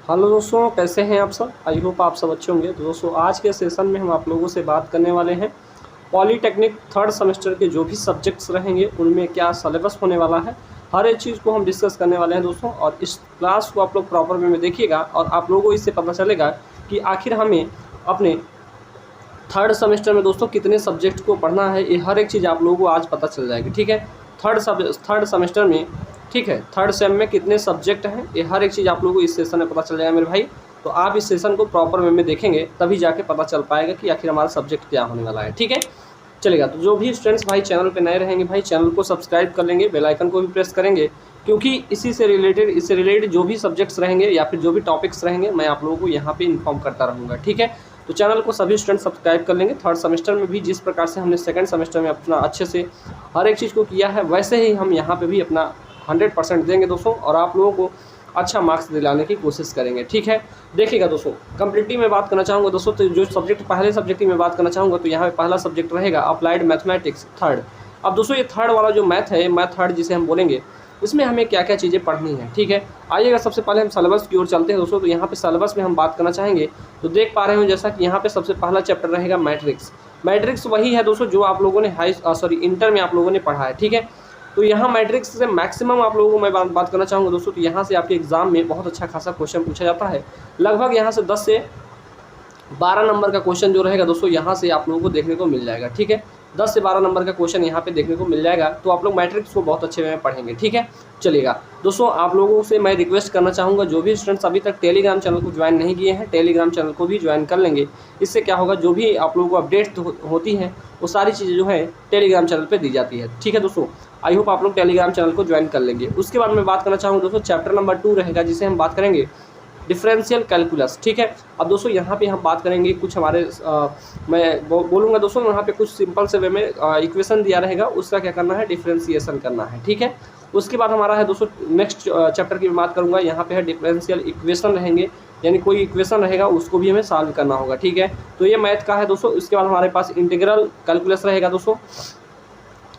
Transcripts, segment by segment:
Hello दोस्तों, कैसे हैं आप सब। आई होप आप सब अच्छे होंगे। तो दोस्तों आज के सेशन में हम आप लोगों से बात करने वाले हैं पॉलीटेक्निक थर्ड सेमेस्टर के जो भी सब्जेक्ट्स रहेंगे उनमें क्या सिलेबस होने वाला है। हर एक चीज़ को हम डिस्कस करने वाले हैं दोस्तों, और इस क्लास को आप लोग प्रॉपर वे में देखिएगा और आप लोगों को इससे पता चलेगा कि आखिर हमें अपने थर्ड सेमेस्टर में दोस्तों कितने सब्जेक्ट को पढ़ना है। ये हर एक चीज़ आप लोगों को आज पता चल जाएगी। ठीक है, थर्ड सेमेस्टर में, ठीक है, थर्ड सेम में कितने सब्जेक्ट हैं ये हर एक चीज़ आप लोगों को इस सेशन में पता चल जाएगा मेरे भाई। तो आप इस सेशन को प्रॉपर वे में देखेंगे तभी जाके पता चल पाएगा कि आखिर हमारा सब्जेक्ट क्या होने वाला है। ठीक है, चलेगा। तो जो भी स्टूडेंट्स भाई चैनल पे नए रहेंगे भाई चैनल को सब्सक्राइब कर लेंगे, बेल आइकन को भी प्रेस करेंगे, क्योंकि इससे रिलेटेड जो भी सब्जेक्ट्स रहेंगे या फिर जो भी टॉपिक्स रहेंगे मैं आप लोगों को यहाँ पे इन्फॉर्म करता रहूँगा। ठीक है, तो चैनल को सभी स्टूडेंट सब्सक्राइब कर लेंगे। थर्ड सेमेस्टर में भी जिस प्रकार से हमने सेकंड सेमेस्टर में अपना अच्छे से हर एक चीज़ को किया है वैसे ही हम यहाँ पे भी अपना 100% देंगे दोस्तों, और आप लोगों को अच्छा मार्क्स दिलाने की कोशिश करेंगे। ठीक है, देखिएगा दोस्तों, कंप्लीटली मैं बात करना चाहूँगा दोस्तों। तो जो सब्जेक्ट पहले सब्जेक्ट की मैं बात करना चाहूँगा तो यहाँ पे पहला सब्जेक्ट रहेगा अप्लाइड मैथमेटिक्स थर्ड। अब दोस्तों ये थर्ड वाला जो मैथ है, मैथ थर्ड जिसे हम बोलेंगे, इसमें हमें क्या क्या चीज़ें पढ़नी है। ठीक है, आइएगा सबसे पहले हम सिलेबस की ओर चलते हैं दोस्तों। तो यहाँ पे सिलेबस में हम बात करना चाहेंगे तो देख पा रहे हो जैसा कि यहाँ पे सबसे पहला चैप्टर रहेगा मैट्रिक्स। मैट्रिक्स वही है दोस्तों जो आप लोगों ने इंटर में आप लोगों ने पढ़ा है। ठीक है, तो यहाँ मैट्रिक्स से मैक्सिमम आप लोगों को मैं बात करना चाहूँगा दोस्तों। तो यहाँ से आपके एग्जाम में बहुत अच्छा खासा क्वेश्चन पूछा जाता है। लगभग यहाँ से 10 से 12 नंबर का क्वेश्चन जो रहेगा दोस्तों यहाँ से आप लोगों को देखने को मिल जाएगा। ठीक है, 10 से 12 नंबर का क्वेश्चन यहाँ पे देखने को मिल जाएगा। तो आप लोग मैट्रिक्स को बहुत अच्छे में पढ़ेंगे। ठीक है, चलिएगा दोस्तों, आप लोगों से मैं रिक्वेस्ट करना चाहूँगा जो भी स्टूडेंट्स अभी तक टेलीग्राम चैनल को ज्वाइन नहीं किए हैं, टेलीग्राम चैनल को भी ज्वाइन कर लेंगे। इससे क्या होगा, जो भी आप लोगों को अपडेट होती हैं वो सारी चीज़ें जो है टेलीग्राम चैनल पर दी जाती है। ठीक है दोस्तों, आई होप आप लोग टेलीग्राम चैनल को ज्वाइन कर लेंगे। उसके बाद मैं बात करना चाहूँगा दोस्तों चैप्टर नंबर 2 रहेगा जिसे हम बात करेंगे डिफरेंशियल कैलकुलस। ठीक है, अब दोस्तों यहाँ पे हम बात करेंगे कुछ हमारे मैं बोलूँगा दोस्तों यहाँ पे कुछ सिंपल से वे में इक्वेशन दिया रहेगा, उसका क्या करना है, डिफरेंशिएशन करना है। ठीक है, उसके बाद हमारा है दोस्तों नेक्स्ट चैप्टर की बात करूँगा, यहाँ पे है डिफरेंशियल इक्वेशन रहेंगे, यानी कोई इक्वेशन रहेगा उसको भी हमें सॉल्व करना होगा। ठीक है, तो ये मैथ का है दोस्तों। इसके बाद हमारे पास इंटीग्रल कैलकुलस रहेगा दोस्तों।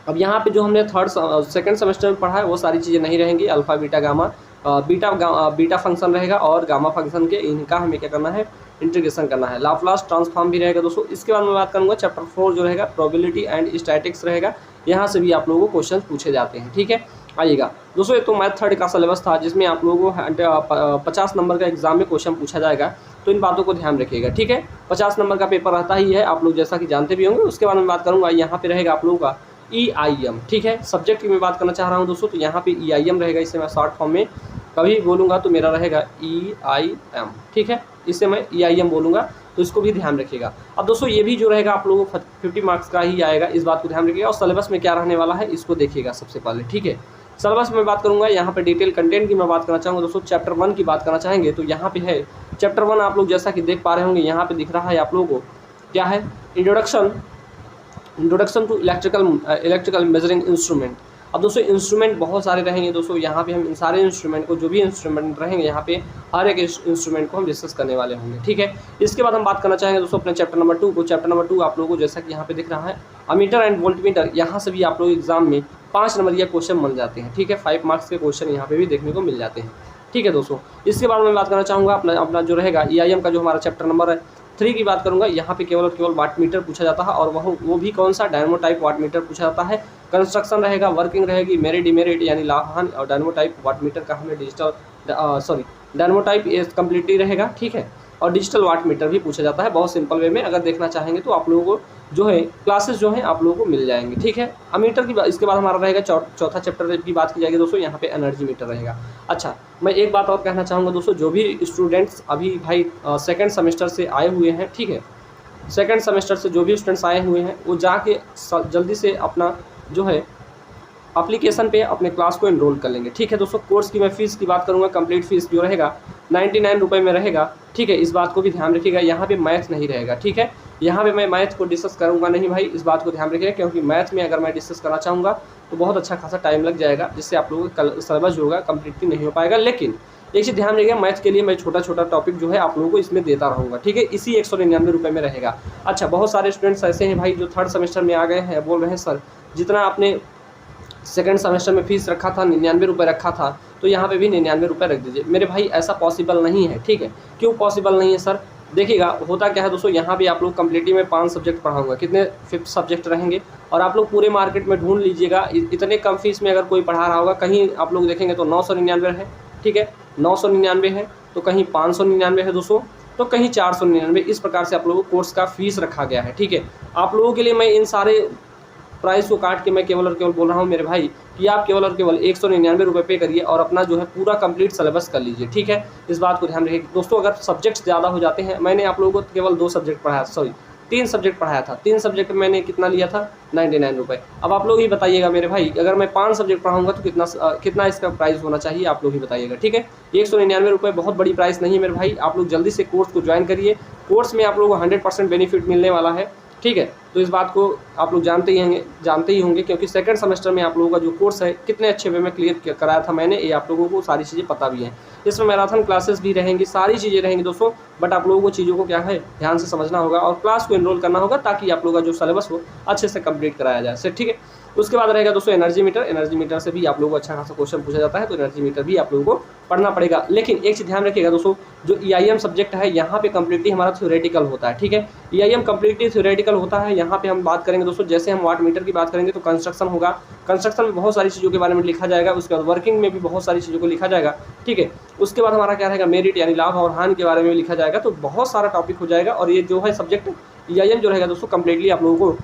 अब यहाँ पे जो हमने सेकंड सेमेस्टर में पढ़ा है वो सारी चीज़ें नहीं रहेंगी। Alpha beta gamma beta function रहेगा और गामा फंक्शन के इनका हमें क्या करना है, इंटीग्रेशन करना है। लाप्लास ट्रांसफॉर्म भी रहेगा दोस्तों। इसके बाद मैं बात करूँगा चैप्टर 4 जो रहेगा प्रोबेबिलिटी एंड स्टैटिक्स रहेगा। यहाँ से भी आप लोगों को क्वेश्चन पूछे जाते हैं। ठीक है, आइएगा दोस्तों, ये तो मैथ थर्ड का सिलेबस था जिसमें आप लोगों को 50 नंबर का एग्जाम में क्वेश्चन पूछा जाएगा। तो इन बातों को ध्यान रखिएगा। ठीक है, 50 नंबर का पेपर रहता ही है, आप लोग जैसा कि जानते भी होंगे। उसके बाद मैं बात करूँगा यहाँ पे रहेगा आप लोगों का EIM। ठीक है, सब्जेक्ट की मैं बात करना चाह रहा हूँ दोस्तों। तो यहाँ पे EIM रहेगा, इसे मैं शॉर्ट फॉर्म में कभी बोलूँगा तो मेरा रहेगा EIM। ठीक है, इसे मैं EIM बोलूँगा, तो इसको भी ध्यान रखिएगा। अब दोस्तों ये भी जो रहेगा आप लोगों को 50 मार्क्स का ही आएगा, इस बात को ध्यान रखिएगा। और सिलेबस में क्या रहने वाला है इसको देखिएगा सबसे पहले। ठीक है, सिलेबस में बात करूँगा, यहाँ पे डिटेल कंटेंट की मैं बात करना चाहूँगा दोस्तों। चैप्टर 1 की बात करना चाहेंगे तो यहाँ पे है चैप्टर 1, आप लोग जैसा कि देख पा रहे होंगे यहाँ पे दिख रहा है आप लोगों को क्या है, introduction to electrical measuring instrument. अब दोस्तों इंस्ट्रूमेंट बहुत सारे रहेंगे दोस्तों, यहाँ पे हम इन सारे इंस्ट्रूमेंट को, जो भी इंस्ट्रूमेंट रहेंगे यहाँ पे हर एक इंस्ट्रूमेंट को हम डिस्कस करने वाले होंगे। ठीक है, इसके बाद हम बात करना चाहेंगे दोस्तों अपने चैप्टर नंबर 2 को। चैप्टर नंबर 2 आप लोगों को जैसा कि यहाँ पे दिख रहा है अमीटर एंड वोल्टमीटर, यहाँ से भी आप लोग एग्जाम में 5 नंबर या क्वेश्चन बन जाते हैं। ठीक है, 5 मार्क्स के क्वेश्चन यहाँ पे भी देखने को मिल जाते हैं। ठीक है दोस्तों, इसके बाद मैं बात करना चाहूँगा अपना जो रहेगा EIM का जो हमारा चैप्टर नंबर 3 की बात करूंगा। यहाँ पे केवल और केवल वाट मीटर पूछा जाता है, और वो भी कौन सा, डायनमो टाइप वाट मीटर पूछा जाता है। कंस्ट्रक्शन रहेगा, वर्किंग रहेगी, मेरिट डिमेरिट यानी लाभ हानि, और डायनमो टाइप वाट मीटर का हमें डायनमो टाइप ये कम्प्लीटली रहेगा। ठीक है, और डिजिटल वाट मीटर भी पूछा जाता है बहुत सिंपल वे में। अगर देखना चाहेंगे तो आप लोगों को जो है क्लासेस जो है आप लोगों को मिल जाएंगे। ठीक है, अमीटर की इसके बाद हमारा रहेगा चौथा चैप्टर की बात की जाएगी दोस्तों, यहाँ पे एनर्जी मीटर रहेगा। अच्छा, मैं एक बात और कहना चाहूँगा दोस्तों, जो भी स्टूडेंट्स अभी भाई सेकंड सेमेस्टर से आए हुए हैं, ठीक है, सेकंड सेमेस्टर से जो भी स्टूडेंट्स आए हुए हैं वो जाके जल्दी से अपना जो है एप्लीकेशन पे अपने क्लास को एनरोल कर लेंगे। ठीक है दोस्तों, कोर्स की मैं फ़ीस की बात करूँगा, कंप्लीट फ़ीस जो रहेगा 99 रुपये में रहेगा। ठीक है, इस बात को भी ध्यान रखिएगा, यहाँ पे मैथ नहीं रहेगा। ठीक है, यहाँ पे मैं मैथ को डिस्कस करूँगा नहीं भाई, इस बात को ध्यान रखिएगा, क्योंकि मैथ में अगर मैं डिस्कस करना चाहूँगा तो बहुत अच्छा खासा टाइम लग जाएगा, जिससे आप लोगों का सिलेबस जो होगा कम्प्लीटली नहीं हो पाएगा। लेकिन एक चीज़ ध्यान रखिएगा, मैथ के लिए मैं छोटा छोटा टॉपिक जो है आप लोगों को इसमें देता रहूँगा। ठीक है, इसी 199 रुपये में रहेगा। अच्छा, बहुत सारे स्टूडेंट्स ऐसे हैं भाई जो थर्ड सेमेस्टर में आ गए हैं, बोल रहे हैं सर जितना आपने सेकंड सेमेस्टर में फीस रखा था 99 रुपये रखा था, तो यहाँ पे भी 99 रुपये रख दीजिए। मेरे भाई ऐसा पॉसिबल नहीं है, ठीक है। क्यों पॉसिबल नहीं है सर? देखिएगा होता क्या है दोस्तों, यहाँ पे आप लोग कम्प्लीटली में 5 सब्जेक्ट पढ़ाऊंगा, कितने 5 सब्जेक्ट रहेंगे, और आप लोग पूरे मार्केट में ढूंढ लीजिएगा इतने कम फीस में अगर कोई पढ़ा रहा होगा। कहीं आप लोग देखेंगे तो 999 है, ठीक है, 999 है, तो कहीं 599 है दोस्तों, तो कहीं 499। इस प्रकार से आप लोगों को कोर्स का फीस रखा गया है, ठीक है। आप लोगों के लिए मैं इन सारे प्राइस को काट के मैं केवल और केवल बोल रहा हूँ मेरे भाई कि आप केवल और केवल 199 रुपये पे करिए और अपना जो है पूरा कंप्लीट सिलेबस कर लीजिए, ठीक है। इस बात को ध्यान रखिए दोस्तों। अगर सब्जेक्ट्स ज़्यादा हो जाते हैं, मैंने आप लोगों को केवल 2 सब्जेक्ट पढ़ाया, सॉरी 3 सब्जेक्ट पढ़ाया था, 3 सब्जेक्ट में मैंने कितना लिया था 99 रुपये। अब आप लोग ही बताइएगा मेरे भाई, अगर मैं 5 सब्जेक्ट पढ़ाऊंगा तो कितना इसका प्राइस होना चाहिए, आप लोग ही बताइएगा, ठीक है। 199 रुपये बहुत बड़ी प्राइस नहीं है मेरे भाई। आप लोग जल्दी से कोर्स को ज्वाइन करिए। कोर्स में आप लोगों को 100% बेनिफिट मिलने वाला है, ठीक है। तो इस बात को आप लोग जानते ही होंगे क्योंकि सेकंड सेमेस्टर में आप लोगों का जो कोर्स है कितने अच्छे वे में क्लियर कराया था मैंने, ये आप लोगों को सारी चीज़ें पता भी हैं। इसमें मैराथन क्लासेस भी रहेंगी, सारी चीज़ें रहेंगी दोस्तों, बट आप लोगों को चीज़ों को क्या है ध्यान से समझना होगा और क्लास को एनरोल करना होगा ताकि आप लोगों का जो सिलेबस हो अच्छे से कंप्लीट कराया जाए, सर, ठीक है। उसके बाद रहेगा दोस्तों एनर्जी मीटर। एनर्जी मीटर से भी आप लोगों को अच्छा खासा क्वेश्चन पूछा जाता है, तो एनर्जी मीटर भी आप लोगों को पढ़ना पड़ेगा। लेकिन एक चीज़ ध्यान रखिएगा दोस्तों, जो EIM सब्जेक्ट है यहाँ पे कम्प्लीटली हमारा थ्योरेटिकल होता है, ठीक है। EIM कम्प्लीटली थ्योरेटिकल होता है। यहाँ पे हम बात करेंगे दोस्तों, जैसे हम वाट मीटर की बात करेंगे तो कंस्ट्रक्शन होगा, कंस्ट्रक्शन में बहुत सारी चीज़ों के बारे में लिखा जाएगा। उसके बाद वर्किंग में भी बहुत सारी चीज़ों को लिखा जाएगा, ठीक है। उसके बाद हमारा क्या रहेगा, मेरिट यानी लाभ और हानि के बारे में लिखा जाएगा। तो बहुत सारा टॉपिक हो जाएगा और ये जो है सब्जेक्ट EIM जो रहेगा दोस्तों कम्प्लीटली आप लोगों को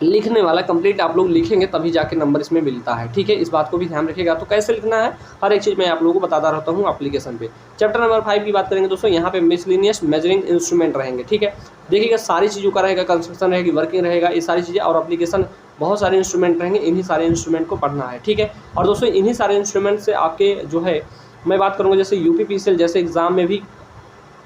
लिखने वाला, कंप्लीट आप लोग लिखेंगे तभी जाके नंबर इसमें मिलता है, ठीक है। इस बात को भी ध्यान रखिएगा। तो कैसे लिखना है हर एक चीज़ मैं आप लोगों को बताता रहता हूँ एप्लीकेशन पे। चैप्टर नंबर 5 की बात करेंगे दोस्तों, यहाँ पे मिसलिनियस मेजरिंग इंस्ट्रूमेंट रहेंगे, ठीक है। देखिएगा सारी चीज़ों का रहेगा, कंस्ट्रक्शन रहेगी, वर्किंग रहेगा, ये सारी चीज़ें और एप्लीकेशन, बहुत सारे इंस्ट्रूमेंट रहेंगे। इन्हीं सारे इंस्ट्रूमेंट को पढ़ना है, ठीक है। और दोस्तों इन्हीं सारे इंस्ट्रूमेंट से आपके जो है मैं बात करूँगा, जैसे UPPCL जैसे एग्जाम में भी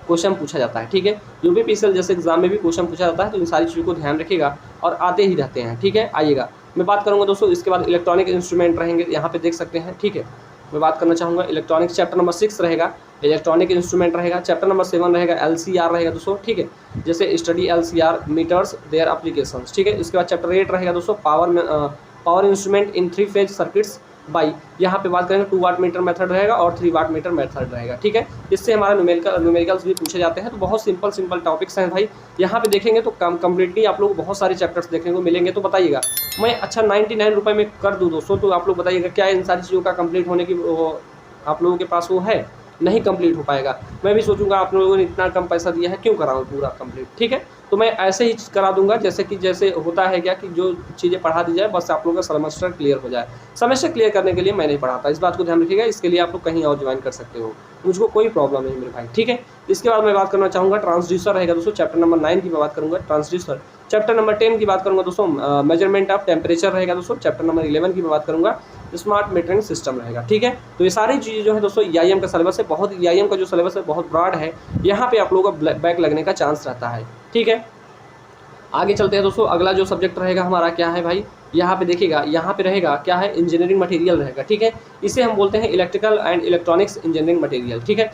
क्वेश्चन पूछा जाता है, ठीक है। UPPCL जैसे एग्जाम में भी क्वेश्चन पूछा जाता है, तो इन सारी चीज़ों को ध्यान रखिएगा और आते ही रहते हैं, ठीक है। आइएगा मैं बात करूंगा दोस्तों, इसके बाद इलेक्ट्रॉनिक इंस्ट्रूमेंट रहेंगे, यहाँ पे देख सकते हैं, ठीक है। मैं बात करना चाहूँगा इलेक्ट्रॉनिक्स, चैप्टर नंबर 6 रहेगा, इलेक्ट्रॉनिक इंस्ट्रूमेंट रहेगा। चैप्टर नंबर 7 रहेगा LCR रहेगा दोस्तों, ठीक है। जैसे study LCR meters their applications, ठीक है। इसके बाद चैप्टर 8 रहेगा दोस्तों power instrument in 3 phase circuits by, यहाँ पे बात करेंगे 2 वाट मीटर मेथड रहेगा और 3 वाट मीटर मेथड रहेगा, ठीक है। इससे हमारा न्यूमेरिकल्स भी पूछे जाते हैं। तो बहुत सिंपल टॉपिक्स हैं भाई। यहाँ पे देखेंगे तो कम्प्लीटली आप लोग बहुत सारे चैप्टर्स देखने को मिलेंगे। तो बताइएगा मैं अच्छा 99 रुपये में कर दूँ दोस्तों, तो आप लोग बताइएगा क्या इन सारी चीज़ों का कंप्लीट होने की आप लोगों के पास वो है? नहीं कंप्लीट हो पाएगा। मैं भी सोचूंगा आप लोगों ने इतना कम पैसा दिया है, क्यों कराऊँ पूरा कंप्लीट, ठीक है। तो मैं ऐसे ही करा दूंगा जैसे होता है क्या कि जो चीज़ें पढ़ा दी जाए बस आप लोगों का सेमेस्टर क्लियर हो जाए। सेमेस्टर क्लियर करने के लिए मैं नहीं पढ़ाता, इस बात को ध्यान रखिएगा। इसके लिए आप लोग कहीं और ज्वाइन कर सकते हो, मुझको कोई प्रॉब्लम नहीं मेरे भाई, ठीक है। इसके बाद मैं बात करना चाहूँगा ट्रांसड्यूसर रहेगा दोस्तों, चैप्टर नंबर 9 की मैं बात करूँगा ट्रांसड्यूसर। चैप्टर नंबर 10 की बात करूँगा दोस्तों मेजरमेंट ऑफ टेम्परेचर रहेगा दोस्तों। चैप्टर नंबर 11 की मैं बात करूँगा स्मार्ट मीटरिंग सिस्टम रहेगा, ठीक है। तो ये सारी चीज़ें जो है दोस्तों EIM का सिलेबस है, बहुत EIM का जो सिलेबस है बहुत ब्रॉड है। यहाँ पे आप लोगों का बैक लगने का चांस रहता है, ठीक है। आगे चलते हैं दोस्तों, अगला जो सब्जेक्ट रहेगा हमारा क्या है भाई, यहाँ पे देखिएगा, यहाँ पे रहेगा क्या है, इंजीनियरिंग मटेरियल रहेगा, ठीक है। इसे हम बोलते हैं electrical and electronics engineering material, ठीक है।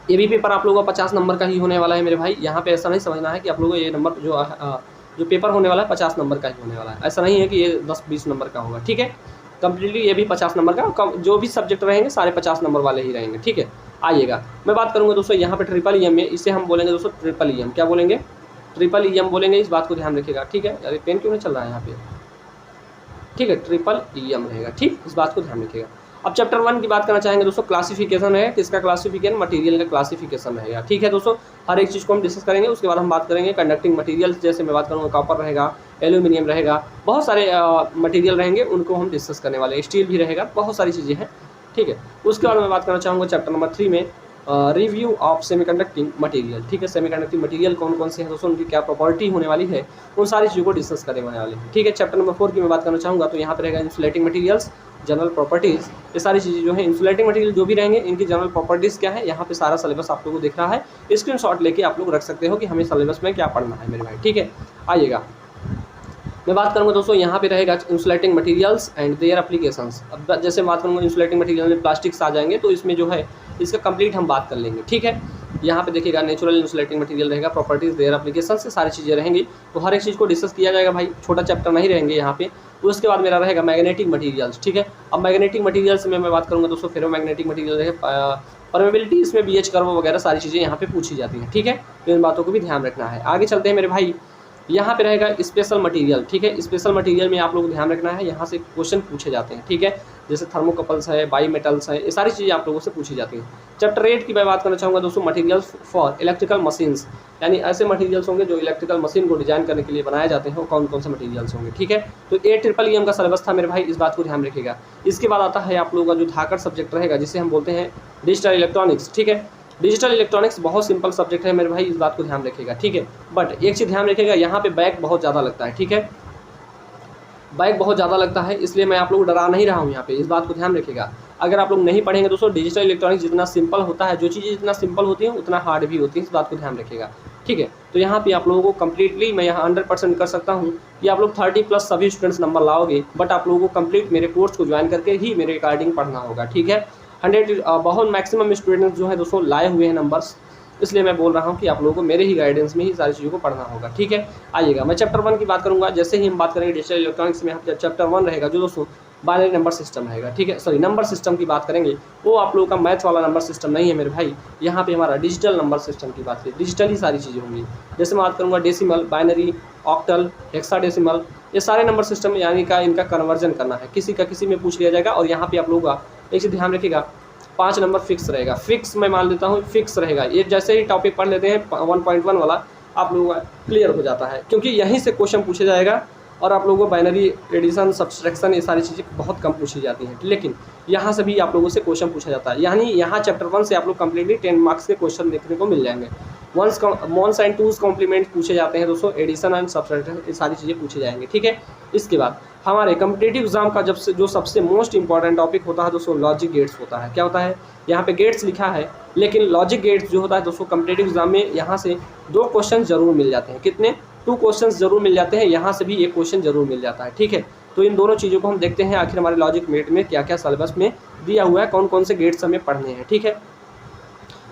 ये भी पेपर आप लोगों का 50 नंबर का ही होने वाला है मेरे भाई। यहाँ पे ऐसा नहीं समझना है कि आप लोगों को ये नंबर जो पेपर होने वाला है 50 नंबर का ही होने वाला है, ऐसा नहीं है कि ये 10-20 नंबर का होगा, ठीक है। कम्प्लीटली ये भी 50 नंबर का, जो भी सब्जेक्ट रहेंगे सारे 50 नंबर वाले ही रहेंगे, ठीक है। आइएगा मैं बात करूँगा दोस्तों यहाँ पे ट्रिपल EM में, इसे हम बोलेंगे दोस्तों ट्रिपल EM, क्या बोलेंगे, ट्रिपल EM बोलेंगे। इस बात को ध्यान रखिएगा, ठीक है। अरे पेन क्यों नहीं चल रहा है यहाँ पे, ठीक है, ट्रिपल EM रहेगा, ठीक, इस बात को ध्यान रखिएगा। अब चैप्टर 1 की बात करना चाहेंगे दोस्तों, क्लासिफिकेशन है, किसका क्लासिफिकेशन, मटेरियल का क्लासिफिकेशन रहेगा, ठीक है दोस्तों। हर एक चीज़ को हम डिस्कस करेंगे। उसके बाद हम बात करेंगे कंडक्टिंग मटेरियल्स, जैसे मैं बात करूँगा कॉपर रहेगा, एल्यूमिनियम रहेगा, बहुत सारे मटेरियल रहेंगे, उनको हम डिस्कस करने वाले हैं। स्टील भी रहेगा, बहुत सारी चीज़ें हैं, ठीक है। उसके बाद मैं बात करना चाहूँगा चैप्टर नंबर 3 में रिव्यू ऑफ सेमीकंडक्टिंग मटेरियल, ठीक है। सेमीकंडक्टिंग मटेरियल कौन कौन से हैं दोस्तों, उनकी क्या प्रॉपर्टी होने वाली है, उन सारी चीज़ों को डिस्कस करने वाले हैं, ठीक है। चैप्टर नंबर 4 की मैं बात करना चाहूँगा, तो यहाँ पर रहेगा इंसुलेटिंग मटेरियल्स, जनरल प्रॉपर्टीज़। ये सारी चीज़ें जो है इंसुलेटिंग मटेरियल जो भी रहेंगे, इनकी जनरल प्रॉपर्टीज़ क्या है, यहाँ पे सारा सिलेबस आप लोगों को दिख रहा है। स्क्रीनशॉट लेके आप लोग रख सकते हो कि हमें सिलेबस में क्या पढ़ना है मेरे भाई, ठीक है। आइएगा मैं बात करूँगा दोस्तों, यहाँ पे रहेगा insulating materials and their applications. अब जैसे बात करूँगा इंसुलेटिंग मटेरियल में प्लास्टिक्स आ जाएंगे, तो इसमें जो है इसका कंप्लीट हम बात कर लेंगे, ठीक है। यहाँ पे देखिएगा नेचुरल इंसुलेटिंग मटेरियल रहेगा, प्रॉपर्टीज देयर एप्लीकेशन से सारी चीज़ें रहेंगी। तो हर एक चीज़ को डिस्कस किया जाएगा भाई, छोटा चैप्टर नहीं रहेंगे यहाँ पे। उसके बाद मेरा रहेगा मैग्नेटिक मटेरियल्स, ठीक है। अब मैग्नेटिक मटेरियल्स में मैं बात करूँगा दोस्तों, फेरोमैग्नेटिक मटेरियल रहेगा, परमेबिलिटी, इसमें BH कर्व वगैरह सारी चीज़ें यहाँ पे पूछी जाती हैं, ठीक है। तो इन बातों को भी ध्यान रखना है। आगे चलते हैं मेरे भाई, यहाँ पे रहेगा स्पेशल मटेरियल, ठीक है। स्पेशल मटेरियल में आप लोगों को ध्यान रखना है, यहाँ से क्वेश्चन पूछे जाते हैं, ठीक है। जैसे थर्मोकपल्स है, बाई मेटल्स है, ये सारी चीज़ें आप लोगों से पूछी जाती हैं। चैप्टर 8 की मैं बात करना चाहूँगा दोस्तों, मटेरियल्स फॉर इलेक्ट्रिकल मशीन्स, यानी ऐसे मटेरियल्स होंगे जो इलेक्ट्रिकल मशीन को डिजाइन करने के लिए बनाए जाते हैं, वो कौन कौन से मटेरियल्स होंगे, ठीक है। तो AEEM का सिलेबस था मेरे भाई, इस बात को ध्यान रखिएगा। इसके बाद आता है आप लोगों का जो धाकड़ सब्जेक्ट रहेगा, जिसे हम बोलते हैं डिजिटल इलेक्ट्रॉनिक्स, ठीक है। डिजिटल इलेक्ट्रॉनिक्स बहुत सिंपल सब्जेक्ट है मेरे भाई, इस बात को ध्यान रखिएगा, ठीक है। बट एक चीज़ ध्यान रखिएगा, यहाँ पे बैक बहुत ज़्यादा लगता है, ठीक है। बैक बहुत ज़्यादा लगता है, इसलिए मैं आप लोग डरा नहीं रहा हूँ यहाँ पे, इस बात को ध्यान रखिएगा। अगर आप लोग नहीं पढ़ेंगे दोस्तों, डिजिटल इलेक्ट्रॉनिक्स जितना सिंपल होता है, जो चीज़ें जितना सिंपल होती हैं उतना हार्ड भी होती है, इस बात को ध्यान रखिएगा, ठीक है। तो यहाँ पे आप लोगों को कंप्लीटली मैं यहाँ 100% कर सकता हूँ कि आप लोग 30+ सभी स्टूडेंट्स नंबर लाओगे, बट आप लोगों को कंप्लीट मेरे कोर्स को ज्वाइन करके ही मेरे अकॉर्डिंग पढ़ना होगा, ठीक है। 100 बहुत मैक्सिमम स्टूडेंट्स जो है दोस्तों लाए हुए हैं नंबर्स, इसलिए मैं बोल रहा हूँ कि आप लोगों को मेरे ही गाइडेंस में ही सारी चीज़ों को पढ़ना होगा, ठीक है। आइएगा, मैं चैप्टर 1 की बात करूँगा। जैसे ही हम बात करेंगे डिजिटल इलेक्ट्रॉनिक्स में, हम चैप्टर 1 रहेगा जो दोस्तों बाइनरी नंबर सिस्टम रहेगा, ठीक है। सॉरी, नंबर सिस्टम की बात करेंगे, वो आप लोगों का मैथ वाला नंबर सिस्टम नहीं है मेरे भाई। यहाँ पे हमारा डिजिटल नंबर सिस्टम की बात करें, डिजिटल ही सारी चीज़ें होंगी। जैसे मैं बात करूँगा डेसिमल, बाइनरी, ऑक्टल, हेक्साडेसिमल, ये सारे नंबर सिस्टम यानी का इनका कन्वर्जन करना है, किसी का किसी में पूछ लिया जाएगा। और यहाँ पे आप लोगों का एक चीज़ ध्यान रखिएगा, 5 नंबर फिक्स रहेगा, फिक्स मैं मान लेता हूँ फिक्स रहेगा। ये जैसे ही टॉपिक पढ़ लेते हैं 1.1 वाला, आप लोगों का क्लियर हो जाता है, क्योंकि यहीं से क्वेश्चन पूछा जाएगा। और आप लोगों को बाइनरी, एडिशन, सब्सट्रैक्शन, ये सारी चीज़ें बहुत कम पूछी जाती हैं, लेकिन यहाँ से भी आप लोगों से क्वेश्चन पूछा जाता है। यानी यहाँ चैप्टर 1 से आप लोग कंप्लीटली 10 मार्क्स के क्वेश्चन देखने को मिल जाएंगे। वंस एंड टूज कॉम्प्लीमेंट पूछे जाते हैं दोस्तों, एडिशन एंड सब्सट्रैक्शन, ये सारी चीज़ें पूछी जाएंगी, ठीक है। इसके बाद हमारे कॉम्पिटिटिव एग्जाम का जो सबसे मोस्ट इंपॉर्टेंट टॉपिक होता है दोस्तों, लॉजिक गेट्स होता है। क्या होता है, यहाँ पे गेट्स लिखा है, लेकिन लॉजिक गेट्स जो होता है दोस्तों कॉम्पिटिटिव एग्जाम में, यहाँ से 2 क्वेश्चन जरूर मिल जाते हैं। कितने? 2 क्वेश्चन जरूर मिल जाते हैं, यहाँ से भी 1 क्वेश्चन जरूर मिल जाता है, ठीक है। तो इन दोनों चीज़ों को हम देखते हैं, आखिर हमारे लॉजिक गेट में क्या क्या सिलेबस में दिया हुआ है, कौन कौन से गेट्स हमें पढ़ने हैं, ठीक है।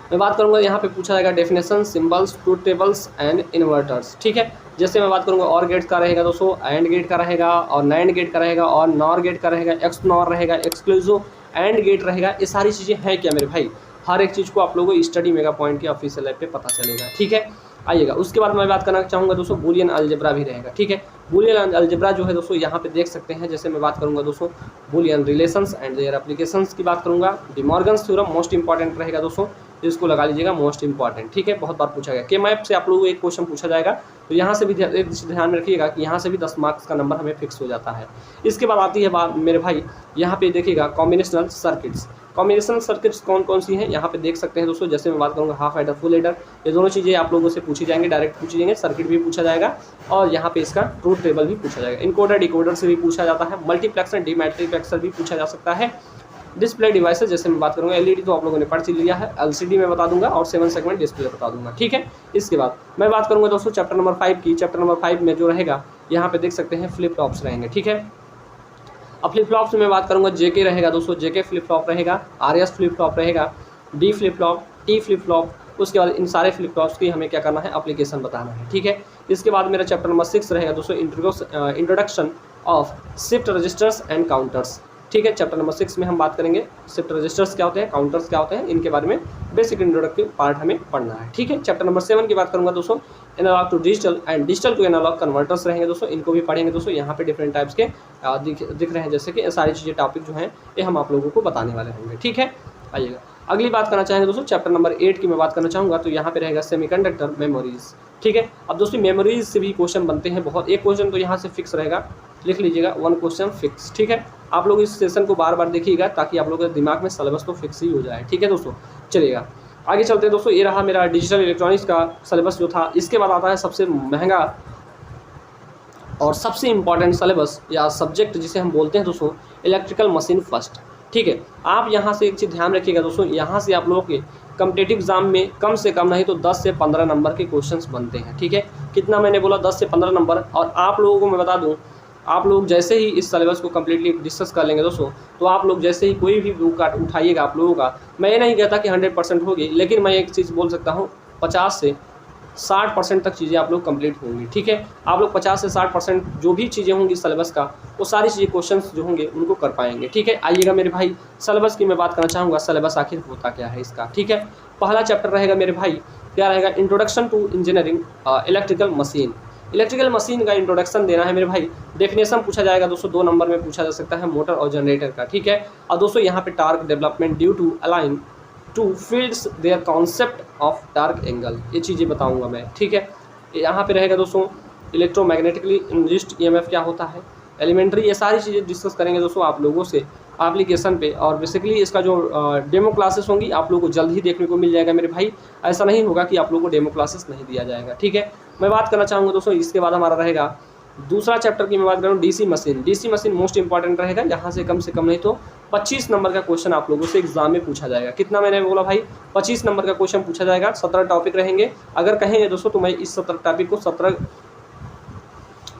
मैं बात करूँगा, यहाँ पे पूछा जाएगा definition, symbols, truth tables and inverters, ठीक है। जैसे मैं बात करूँगा और गेट्स का रहेगा दोस्तों, एंड गेट का रहेगा, और नैंड गेट का रहेगा, और नॉर गेट का रहेगा, एक्स नॉर रहेगा, एक्सक्लूसिव एंड गेट रहेगा। ये सारी चीज़ें हैं क्या मेरे भाई, हर एक चीज़ को आप लोगों को स्टडी मेगा पॉइंट के ऑफिशियल ऐप पे पता चलेगा, ठीक है। आइएगा, उसके बाद मैं बात करना चाहूँगा दोस्तों, बूलियन अलजेब्रा भी रहेगा, ठीक है। बूलियन अलजेब्रा जो है दोस्तों यहाँ पे देख सकते हैं। जैसे मैं बात करूँगा दोस्तों, Boolean relations and their applications की बात करूँगा। डिमॉर्गन्स थ्योरम मोस्ट इंपॉर्टेंट रहेगा दोस्तों, इसको लगा लीजिएगा मोस्ट इंपॉर्टेंट, ठीक है। बहुत बार पूछा गया, के मैप से आप लोगों को एक क्वेश्चन पूछा जाएगा, तो यहाँ से भी एक ध्यान में रखिएगा कि यहाँ से भी 10 मार्क्स का नंबर हमें फिक्स हो जाता है। इसके बाद आती है बात मेरे भाई, यहाँ पे देखिएगा कॉम्बिनेशनल सर्किट्स। कॉम्बिनेशनल सर्किट्स कौन कौन सी हैं यहाँ पे देख सकते हैं दोस्तों। जैसे मैं बात करूँगा हाफ एडर, फुल एडर, ये दोनों चीज़ें आप लोगों से पूछी जाएंगी, डायरेक्ट पूछी जाएंगे। सर्किट भी पूछा जाएगा, और यहाँ पे इसका ट्रूथ टेबल भी पूछा जाएगा। इनकोडर डिकोडर से भी पूछा जाता है, मल्टीप्लेक्सर डीमल्टीप्लेक्सर भी पूछा जा सकता है। डिस्प्ले डिवाइसेस, जैसे मैं बात करूँगा एलईडी तो आप लोगों ने पढ़ लिया है, एलसीडी में बता दूंगा, और 7 सेगमेंट डिस्प्ले बता दूंगा, ठीक है। इसके बाद मैं बात करूँगा दोस्तों चैप्टर नंबर 5 की। चैप्टर नंबर 5 में जो रहेगा, यहाँ पे देख सकते हैं फ्लिप फ्लॉप्स रहेंगे, ठीक है। अब फ्लिप फ्लॉप्स में बात करूँगा, जेके रहेगा दोस्तों, जेके फ्लिप फ्लॉप रहेगा, आरएस फ्लिप फ्लॉप रहेगा, D flip flop, T flip flop. उसके बाद इन सारे फ्लिप फ्लॉप्स की हमें क्या करना है, एप्लीकेशन बताना है, ठीक है। इसके बाद मेरा चैप्टर नंबर 6 रहेगा दोस्तों, introduction of shift registers and counters, ठीक है। चैप्टर नंबर 6 में हम बात करेंगे शिफ्ट रजिस्टर्स क्या होते हैं, काउंटर्स क्या होते हैं, इनके बारे में बेसिक इंट्रोडक्टिव पार्ट हमें पढ़ना है, ठीक है। चैप्टर नंबर 7 की बात करूँगा दोस्तों, analogue to digital and digital to analogue converters रहेंगे दोस्तों, इनको भी पढ़ेंगे दोस्तों। यहाँ पे डिफरेंट टाइप्स के दिख रहे हैं, जैसे कि सारी चीज़ें टॉपिक जो हैं ये हम आप लोगों को बताने वाले होंगे, ठीक है। आइएगा, अगली बात करना चाहेंगे दोस्तों, चैप्टर नंबर 8 की मैं बात करना चाहूँगा। तो यहाँ पे रहेगा सेमीकंडक्टर मेमोरीज, ठीक है। अब दोस्तों मेमोरीज से भी क्वेश्चन बनते हैं बहुत, एक क्वेश्चन तो यहाँ से फिक्स रहेगा, लिख लीजिएगा 1 क्वेश्चन फिक्स, ठीक है। आप लोग इस सेशन को बार बार देखिएगा, ताकि आप लोगों के दिमाग में सिलेबस तो फिक्स ही हो जाए, ठीक है दोस्तों। चलिएगा आगे चलते हैं दोस्तों, ये रहा मेरा डिजिटल इलेक्ट्रॉनिक्स का सिलेबस जो था। इसके बाद आता है सबसे महंगा और सबसे इम्पॉर्टेंट सिलेबस या सब्जेक्ट, जिसे हम बोलते हैं दोस्तों इलेक्ट्रिकल मशीन फर्स्ट, ठीक है। आप यहाँ से एक चीज़ ध्यान रखिएगा दोस्तों, यहाँ से आप लोगों के कॉम्पिटिटिव एग्जाम में कम से कम नहीं तो 10 से 15 नंबर के क्वेश्चंस बनते हैं, ठीक है। कितना मैंने बोला, 10 से 15 नंबर। और आप लोगों को मैं बता दूं, आप लोग जैसे ही इस सिलेबस को कम्प्लीटली डिस्कस कर लेंगे दोस्तों, तो आप लोग जैसे ही कोई भी बुक उठाइएगा आप लोगों का, मैं ये नहीं कहता कि 100% होगी, लेकिन मैं एक चीज़ बोल सकता हूँ 50 से 60% तक चीज़ें आप लोग कंप्लीट होंगी। ठीक है, आप लोग 50 से 60% जो भी चीज़ें होंगी सिलेबस का, वो सारी चीज़ें क्वेश्चंस जो होंगे उनको कर पाएंगे। ठीक है, आइएगा मेरे भाई, सिलेबस की मैं बात करना चाहूँगा, सिलेबस आखिर होता क्या है इसका। ठीक है, पहला चैप्टर रहेगा मेरे भाई, क्या रहेगा, introduction to engineering electrical machine. Electrical machine का इंट्रोडक्शन देना है मेरे भाई। डेफिनेशन पूछा जाएगा दोस्तों, 2 नंबर में पूछा जा सकता है मोटर और जनरेटर का। ठीक है, और दोस्तों यहाँ पे torque development due to align to fields their concept of torque angle, ये चीज़ें बताऊंगा मैं। ठीक है, यहाँ पे रहेगा दोस्तों इलेक्ट्रोमैग्नेटिकली इंड्यूस्ड ईएमएफ क्या होता है, एलिमेंट्री, ये सारी चीज़ें डिस्कस करेंगे दोस्तों आप लोगों से एप्लीकेशन पे। और बेसिकली इसका जो डेमो क्लासेस होंगी आप लोगों को जल्द ही देखने को मिल जाएगा मेरे भाई। ऐसा नहीं होगा कि आप लोगों को डेमो क्लासेस नहीं दिया जाएगा। ठीक है, मैं बात करना चाहूँगा दोस्तों, इसके बाद हमारा रहेगा दूसरा चैप्टर की मैं बात करूँ, DC machine. DC machine most important रहेगा, यहाँ से कम नहीं तो 25 नंबर का क्वेश्चन आप लोगों से एग्जाम में पूछा जाएगा। कितना मैंने बोला भाई, 25 नंबर का क्वेश्चन पूछा जाएगा। 17 टॉपिक रहेंगे। अगर कहेंगे दोस्तों तो मैं इस 17 टॉपिक को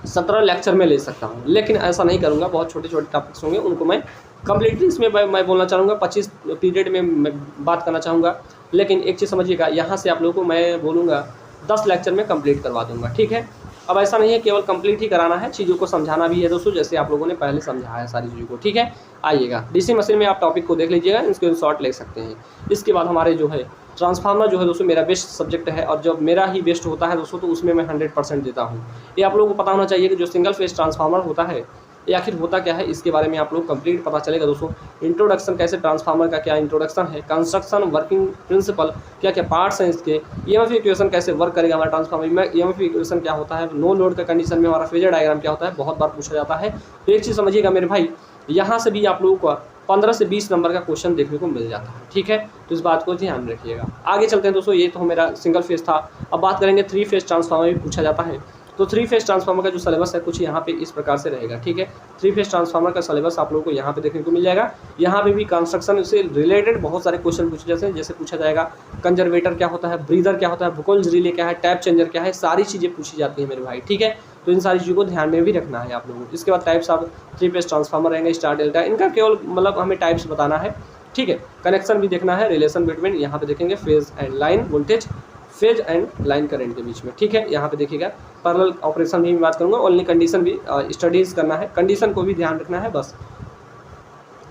17 लेक्चर में ले सकता हूँ, लेकिन ऐसा नहीं करूँगा। बहुत छोटे छोटे टॉपिक्स होंगे, उनको मैं कम्प्लीटली इसमें मैं बोलना चाहूँगा 25 पीरियड में मैं बात करना चाहूँगा। लेकिन एक चीज़ समझिएगा, यहाँ से आप लोगों को मैं बोलूँगा 10 लेक्चर में कंप्लीट करवा दूँगा। ठीक है, अब ऐसा नहीं है केवल कंप्लीट ही कराना है, चीज़ों को समझाना भी है दोस्तों, जैसे आप लोगों ने पहले समझाया है सारी चीज़ों को। ठीक है, आइएगा डीसी मशीन में आप टॉपिक को देख लीजिएगा, स्क्रीनशॉट ले सकते हैं। इसके बाद हमारे जो है ट्रांसफार्मर जो है दोस्तों मेरा बेस्ट सब्जेक्ट है, और जब मेरा ही बेस्ट होता है दोस्तों तो उसमें मैं 100% देता हूँ। ये आप लोगों को पता होना चाहिए कि जो सिंगल फेज ट्रांसफार्मर होता है ये आखिर होता क्या है, इसके बारे में आप लोग कंप्लीट पता चलेगा दोस्तों। इंट्रोडक्शन, कैसे ट्रांसफार्मर का क्या इंट्रोडक्शन है, कंस्ट्रक्शन, वर्किंग प्रिंसिपल, क्या क्या पार्ट्स हैं इसके, ईएमएफ इक्वेशन कैसे वर्क करेगा हमारा ट्रांसफार्मर में, ईएमएफ इक्वेशन क्या होता है, नो लोड का कंडीशन में हमारा फेजर डायग्राम क्या होता है, बहुत बार पूछा जाता है। तो एक चीज़ समझिएगा मेरे भाई, यहाँ से भी आप लोगों को 15 से 20 नंबर का क्वेश्चन देखने को मिल जाता है। ठीक है, तो इस बात को ध्यान रखिएगा। आगे चलते हैं दोस्तों, ये तो मेरा सिंगल फेज था। अब बात करेंगे 3 फेज ट्रांसफार्मर भी पूछा जाता है। तो 3 फेज ट्रांसफार्मर का जो सिलेबस है कुछ यहाँ पे इस प्रकार से रहेगा। ठीक है, 3 फेज ट्रांसफार्मर का सिलेबस आप लोगों को यहाँ पे देखने को मिल जाएगा। यहाँ पे भी कंस्ट्रक्शन से रिलेटेड बहुत सारे क्वेश्चन पूछे जाते हैं, जैसे पूछा जाएगा कंजर्वेटर क्या होता है, ब्रीदर क्या होता है, भूकंज रिले क्या है, टैप चेंजर क्या है, सारी चीज़ें पूछी जाती हैं मेरे भाई। ठीक है, तो इन सारी चीज़ों को ध्यान में भी रखना है आप लोगों को। इसके बाद टाइप्स ऑफ 3 फेज ट्रांसफार्मर रहेंगे, स्टार डेल्टा, इनका केवल मतलब हमें टाइप्स बताना है। ठीक है, कनेक्शन भी देखना है, रिलेशन बिटवीन, यहाँ पे देखेंगे phase and line voltage, phase and line current के बीच में। ठीक है, यहाँ पे देखिएगा पैरेलल ऑपरेशन भी मैं बात करूँगा, ओनली कंडीशन भी स्टडीज़ करना है, कंडीशन को भी ध्यान रखना है बस।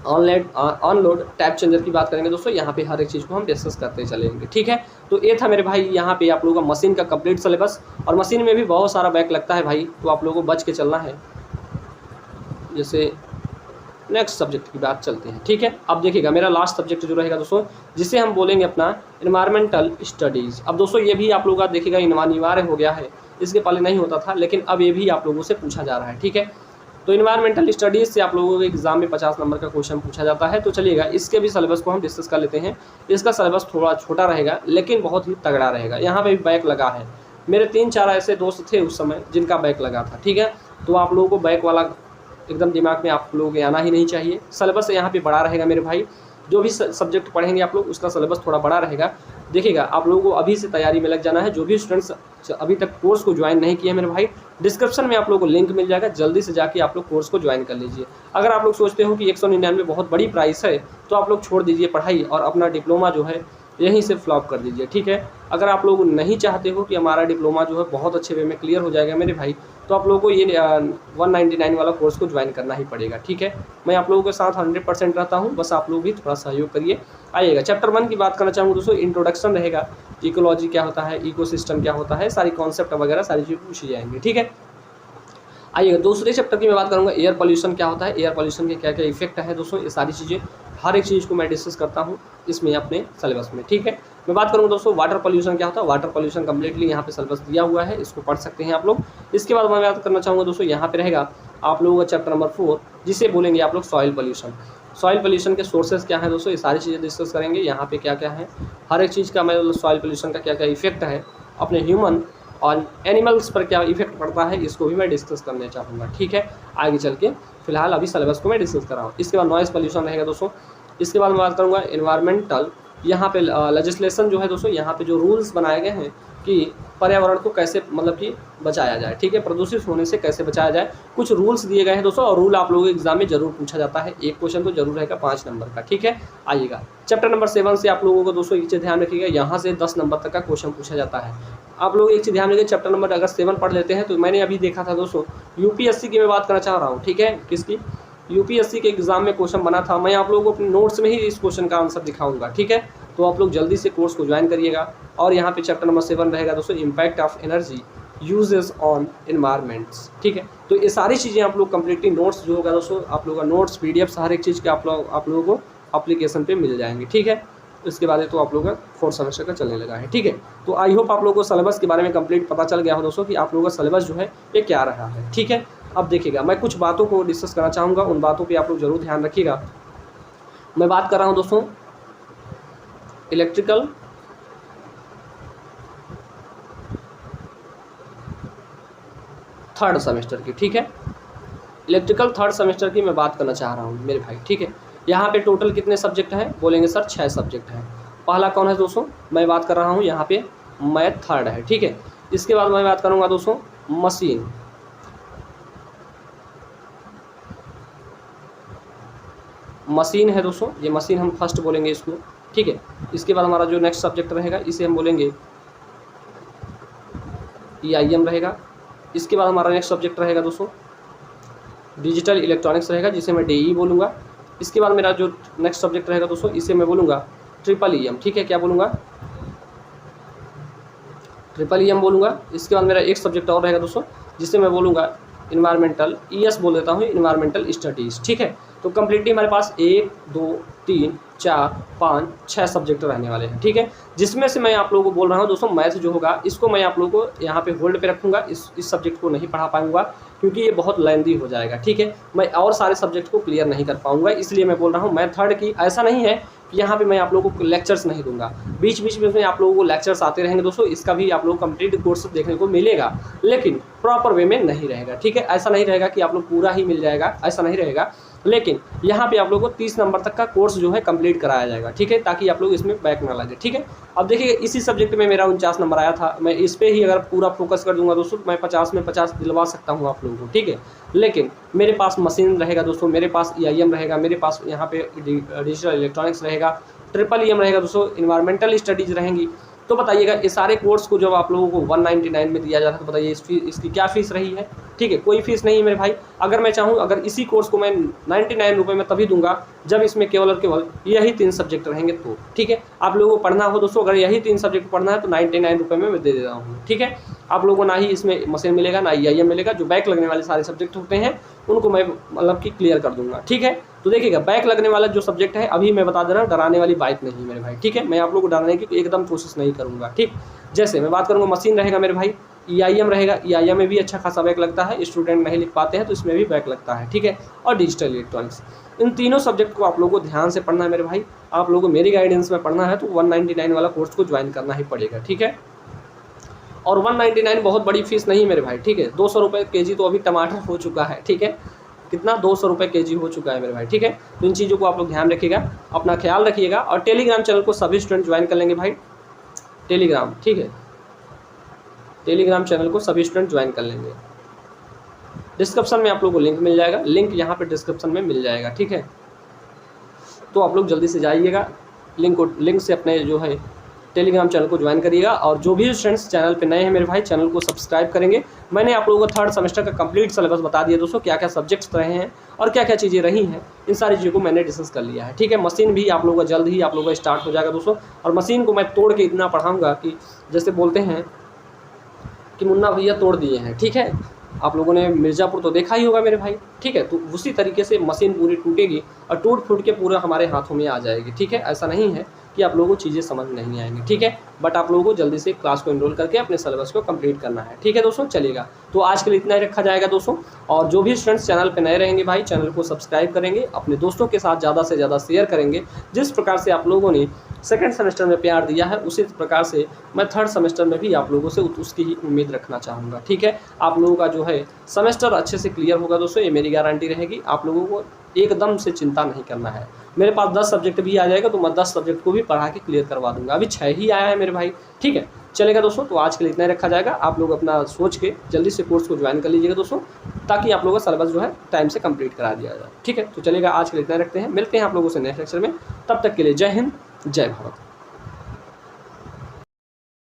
ऑन लोड टैप चेंजर की बात करेंगे दोस्तों, यहाँ पे हर एक चीज़ को हम डिस्कस करते चलेंगे। ठीक है, तो ये था मेरे भाई यहाँ पे आप लोगों का मशीन का कंप्लीट सिलेबस। और मशीन में भी बहुत सारा बैक लगता है भाई, तो आप लोगों को बच के चलना है। जैसे नेक्स्ट सब्जेक्ट की बात चलते हैं। ठीक है, अब देखिएगा मेरा लास्ट सब्जेक्ट जो रहेगा दोस्तों, जिसे हम बोलेंगे अपना इन्वायरमेंटल स्टडीज़। अब दोस्तों ये भी आप लोगों का देखिएगा अनिवार्य हो गया है, इसके पहले नहीं होता था, लेकिन अब ये भी आप लोगों से पूछा जा रहा है। ठीक है, तो इन्वायरमेंटल स्टडीज़ से आप लोगों के एग्जाम में 50 नंबर का क्वेश्चन पूछा जाता है। तो चलिएगा इसके भी सिलेबस को हम डिस्कस कर लेते हैं। इसका सिलेबस थोड़ा छोटा रहेगा लेकिन बहुत ही तगड़ा रहेगा। यहाँ पे भी बैक लगा है, मेरे 3-4 ऐसे दोस्त थे उस समय जिनका बैक लगा था। ठीक है, तो आप लोगों को बैक वाला एकदम दिमाग में आप लोगों के आना ही नहीं चाहिए। सिलेबस यहाँ पे बड़ा रहेगा मेरे भाई, जो भी सब्जेक्ट पढ़ेंगे आप लोग उसका सिलेबस थोड़ा बड़ा रहेगा। देखिएगा आप लोगों को अभी से तैयारी में लग जाना है। जो भी स्टूडेंट्स अभी तक कोर्स को ज्वाइन नहीं किए हैं मेरे भाई, डिस्क्रिप्शन में आप लोगों को लिंक मिल जाएगा, जल्दी से जाके आप लोग कोर्स को ज्वाइन कर लीजिए। अगर आप लोग सोचते हो कि 199 बहुत बड़ी प्राइस है तो आप लोग छोड़ दीजिए पढ़ाई और अपना डिप्लोमा जो है यहीं से फ्लॉप कर दीजिए। ठीक है, अगर आप लोग नहीं चाहते हो कि हमारा डिप्लोमा जो है बहुत अच्छे वे में क्लियर हो जाएगा मेरे भाई, तो आप लोगों को ये 199 वाला कोर्स को ज्वाइन करना ही पड़ेगा। ठीक है, मैं आप लोगों के साथ 100% रहता हूँ, बस आप लोग भी थोड़ा सहयोग करिए। आइएगा चैप्टर 1 की बात करना चाहूँगा दोस्तों, इंट्रोडक्शन रहेगा, इकोलॉजी क्या होता है, इकोसिस्टम क्या होता है, सारी कॉन्सेप्ट वगैरह सारी चीज़ पूछी जाएंगी। ठीक है, आइएगा दूसरे चैप्टर की मैं बात करूँगा, एयर पॉल्यूशन क्या होता है, एयर पॉल्यूशन के क्या क्या इफेक्ट है दोस्तों, ये सारी चीज़ें हर एक चीज़ को मैं डिस्कस करता हूँ इसमें अपने सिलेबस में। ठीक है, मैं बात करूँगा दोस्तों वाटर पॉल्यूशन क्या होता है, वाटर पॉल्यूशन कम्प्लीटली यहाँ पे सिलेबस दिया हुआ है, इसको पढ़ सकते हैं आप लोग। इसके बाद मैं बात करना चाहूँगा दोस्तों, यहाँ पे रहेगा आप लोगों का चैप्टर नंबर 4, जिसे बोलेंगे आप लोग सॉइल पॉल्यूशन। सॉइल पॉल्यूशन के सोर्सेज क्या है दोस्तों, ये सारी चीज़ें डिस्कस करेंगे। यहाँ पे क्या क्या है, हर एक चीज़ का मैं सॉइल पॉल्यूशन का क्या क्या इफेक्ट है अपने ह्यूमन और एनिमल्स पर क्या इफेक्ट पड़ता है, इसको भी मैं डिस्कस करना चाहूँगा। ठीक है, आगे चल के फिलहाल अभी सिलेबस को मैं डिस्कस कर रहा हूँ। इसके बाद नॉइज़ पॉल्यूशन रहेगा दोस्तों। इसके बाद मैं बात करूँगा एनवायरमेंटल यहाँ पे लेजिस्लेशन जो है दोस्तों, यहाँ पे जो रूल्स बनाए गए हैं कि पर्यावरण को कैसे मतलब कि बचाया जाए, ठीक है, प्रदूषित होने से कैसे बचाया जाए, कुछ रूल्स दिए गए हैं दोस्तों। और रूल आप लोगों के एग्जाम में जरूर पूछा जाता है, एक क्वेश्चन तो जरूर रहेगा 5 नंबर का, ठीक है। आइएगा चैप्टर नंबर 7 से आप लोगों को दोस्तों एक चीज़ ध्यान रखिएगा, यहाँ से 10 नंबर तक का क्वेश्चन पूछा जाता है। आप लोग एक चीज़ ध्यान रखिए, चैप्टर नंबर अगर 7 पढ़ लेते हैं तो मैंने अभी देखा था दोस्तों, यूपीएससी की मैं बात करना चाह रहा हूँ, ठीक है, किसकी, यूपीएससी के एग्जाम में क्वेश्चन बना था। मैं आप लोगों को अपने नोट्स में ही इस क्वेश्चन का आंसर दिखाऊंगा, ठीक है। तो आप लोग जल्दी से कोर्स को ज्वाइन करिएगा। और यहाँ पे चैप्टर नंबर 7 रहेगा दोस्तों, impact of energy uses on environments, ठीक है। तो ये सारी चीज़ें आप लोग कंप्लीटली नोट्स जो होगा दोस्तों, आप लोगों का नोट्स पीडीएफ हर एक चीज़ के आप लोगों को एप्लीकेशन पे मिल जाएंगे, ठीक है। इसके बाद तो आप लोगों का 4th सेमेस्टर का चलने लगा है, ठीक है। तो आई होप आप लोगों को सिलेबस के बारे में कंप्लीट पता चल गया हो दोस्तों कि आप लोगों का सिलेबस जो है ये क्या रहा है, ठीक है। अब देखिएगा, मैं कुछ बातों को डिस्कस करना चाहूँगा, उन बातों पे आप लोग जरूर ध्यान रखिएगा। मैं बात कर रहा हूँ दोस्तों इलेक्ट्रिकल थर्ड सेमेस्टर की, ठीक है। इलेक्ट्रिकल 3rd सेमेस्टर की मैं बात करना चाह रहा हूँ मेरे भाई, ठीक है। यहाँ पे टोटल कितने सब्जेक्ट हैं, बोलेंगे सर 6 सब्जेक्ट हैं। पहला कौन है दोस्तों, मैं बात कर रहा हूँ यहाँ पे मैथ 3rd है, ठीक है। इसके बाद मैं बात करूँगा दोस्तों मशीन, मशीन है दोस्तों, ये मशीन हम फर्स्ट बोलेंगे इसको, ठीक है। इसके बाद हमारा जो नेक्स्ट सब्जेक्ट रहेगा इसे हम बोलेंगे EIM रहेगा। इसके बाद हमारा नेक्स्ट सब्जेक्ट रहेगा दोस्तों डिजिटल इलेक्ट्रॉनिक्स रहेगा, जिसे मैं DE बोलूँगा। इसके बाद मेरा जो नेक्स्ट सब्जेक्ट रहेगा दोस्तों, इसे मैं बोलूँगा EEM, ठीक है। क्या बोलूँगा, EEM बोलूँगा। इसके बाद मेरा एक सब्जेक्ट और रहेगा दोस्तों, जिसे मैं बोलूँगा इन्वायरमेंटल, ES बोल देता हूँ, इन्वायरमेंटल स्टडीज़, ठीक है। तो कम्प्लीटली हमारे पास 1 2 3 4 5 6 सब्जेक्ट रहने वाले हैं, ठीक है। जिसमें से मैं आप लोगों को बोल रहा हूँ दोस्तों, मैथ जो होगा इसको मैं आप लोगों को यहाँ पे होल्ड पे रखूँगा, इस सब्जेक्ट को नहीं पढ़ा पाऊँगा क्योंकि ये बहुत लेंदी हो जाएगा, ठीक है। मैं और सारे सब्जेक्ट को क्लियर नहीं कर पाऊँगा, इसलिए मैं बोल रहा हूँ मैथ 3rd की। ऐसा नहीं है कि यहाँ पे मैं आप लोगों को लेक्चर्स नहीं दूंगा, बीच बीच में आप लोगों को लेक्चर्स आते रहेंगे दोस्तों, इसका भी आप लोग कंप्लीट कोर्स देखने को मिलेगा, लेकिन प्रॉपर वे में नहीं रहेगा, ठीक है। ऐसा नहीं रहेगा कि आप लोग पूरा ही मिल जाएगा, ऐसा नहीं रहेगा, लेकिन यहाँ पे आप लोगों को 30 नंबर तक का कोर्स जो है कंप्लीट कराया जाएगा, ठीक है, ताकि आप लोग इसमें बैक ना लगे, ठीक है। अब देखिए इसी सब्जेक्ट में मेरा 49 नंबर आया था, मैं इस पर ही अगर पूरा फोकस कर दूंगा दोस्तों, मैं 50 में 50 दिलवा सकता हूँ आप लोगों को, ठीक है। लेकिन मेरे पास मशीन रहेगा दोस्तों, मेरे पास EIM रहेगा, मेरे पास यहाँ पे डिजिटल इलेक्ट्रॉनिक्स रहेगा, EEM रहेगा दोस्तों, इन्वायरमेंटल स्टडीज़ रहेंगी। तो बताइएगा ये सारे कोर्स को जब आप लोगों को 199 में दिया जाता है, तो बताइए इसकी क्या फ़ीस रही है, ठीक है। कोई फीस नहीं है मेरे भाई। अगर मैं चाहूँ, अगर इसी कोर्स को मैं 99 रुपये में तभी दूंगा जब इसमें केवल और केवल यही 3 सब्जेक्ट रहेंगे, तो ठीक है। आप लोगों को पढ़ना हो दोस्तों, अगर यही 3 सब्जेक्ट पढ़ना है तो 99 रुपये में मैं दे दे रहा हूँ, ठीक है। आप लोगों को ना ही इसमें मशीन मिलेगा, ना EIM मिलेगा, जो बैक लगने वाले सारे सब्जेक्ट होते हैं उनको मैं मतलब कि क्लियर कर दूंगा, ठीक है। तो देखिएगा बैक लगने वाला जो सब्जेक्ट है, अभी मैं बता दे रहा हूँ, डराने वाली बात नहीं मेरे भाई, ठीक है। मैं आप लोगों को डराने की एकदम कोशिश नहीं करूँगा, ठीक। जैसे मैं बात करूँगा मशीन रहेगा मेरे भाई, EIM रहेगा, EIM में भी अच्छा खासा बैक लगता है, स्टूडेंट नहीं लिख पाते हैं तो इसमें भी बैक लगता है, ठीक है। और डिजिटल इलेक्ट्रॉनिक्स, इन तीनों सब्जेक्ट को आप लोगों को ध्यान से पढ़ना है मेरे भाई। आप लोगों को मेरी गाइडेंस में पढ़ना है तो 199 वाला कोर्स को ज्वाइन करना ही पड़ेगा, ठीक है। और 199 बहुत बड़ी फीस नहीं मेरे भाई, ठीक है। 200 रुपये kg तो अभी टमाटर हो चुका है, ठीक है। कितना, 200 रुपये kg हो चुका है मेरे भाई, ठीक है। तो इन चीज़ों को आप लोग ध्यान रखिएगा, अपना ख्याल रखिएगा। और टेलीग्राम चैनल को सभी स्टूडेंट ज्वाइन कर लेंगे भाई, टेलीग्राम, ठीक है। टेलीग्राम चैनल को सभी स्टूडेंट ज्वाइन कर लेंगे। डिस्क्रिप्शन में आप लोगों को लिंक मिल जाएगा, लिंक यहाँ पे डिस्क्रिप्शन में मिल जाएगा, ठीक है। तो आप लोग जल्दी से जाइएगा, लिंक से अपने जो है टेलीग्राम चैनल को ज्वाइन करिएगा। और जो भी स्टूडेंट्स चैनल पे नए हैं मेरे भाई, चैनल को सब्सक्राइब करेंगे। मैंने आप लोगों को 3rd सेमेस्टर का कंप्लीट सिलेबस बता दिया दोस्तों, क्या क्या सब्जेक्ट्स रहे हैं और क्या क्या चीज़ें रही हैं, इन सारी चीज़ों को मैंने डिस्कस कर लिया है, ठीक है। मशीन भी आप लोगों का जल्द ही आप लोगों का स्टार्ट हो जाएगा दोस्तों। और मशीन को मैं तोड़ के इतना पढ़ाऊँगा कि जैसे बोलते हैं कि मुन्ना भैया तोड़ दिए हैं, ठीक है। आप लोगों ने मिर्ज़ापुर तो देखा ही होगा मेरे भाई, ठीक है। तो उसी तरीके से मशीन पूरी टूटेगी और टूट फूट के पूरा हमारे हाथों में आ जाएगी, ठीक है। ऐसा नहीं है कि आप लोगों को चीज़ें समझ नहीं आएंगी, ठीक है। बट आप लोगों को जल्दी से क्लास को एनरोल करके अपने सिलेबस को कंप्लीट करना है। ठीक है दोस्तों, चलिएगा। तो आज के लिए इतना ही रखा जाएगा दोस्तों। और जो भी स्टूडेंट्स चैनल पर नए रहेंगे भाई, चैनल को सब्सक्राइब करेंगे, अपने दोस्तों के साथ ज़्यादा से ज़्यादा शेयर करेंगे। जिस प्रकार से आप लोगों ने सेकंड सेमेस्टर में प्यार दिया है, उसी प्रकार से मैं थर्ड सेमेस्टर में भी आप लोगों से उसकी ही उम्मीद रखना चाहूँगा। ठीक है, आप लोगों का जो है सेमेस्टर अच्छे से क्लियर होगा दोस्तों, ये मेरी गारंटी रहेगी। आप लोगों को एकदम से चिंता नहीं करना है। मेरे पास 10 सब्जेक्ट भी आ जाएगा तो मैं 10 सब्जेक्ट को भी पढ़ा के क्लियर करवा दूंगा। अभी 6 ही आया है मेरे भाई। ठीक है, चलेगा दोस्तों। तो आज के लिए इतना ही रखा जाएगा। आप लोग अपना सोच के जल्दी से कोर्स को ज्वाइन कर लीजिएगा दोस्तों, ताकि आप लोगों का सिलेबस जो है टाइम से कंप्लीट करा दिया जाए। ठीक है, तो चलेगा, आज के लिए इतना रखते हैं। मिलते हैं आप लोगों से नेक्स्ट लेक्चर में। तब तक के लिए जय हिंद, जय भारत।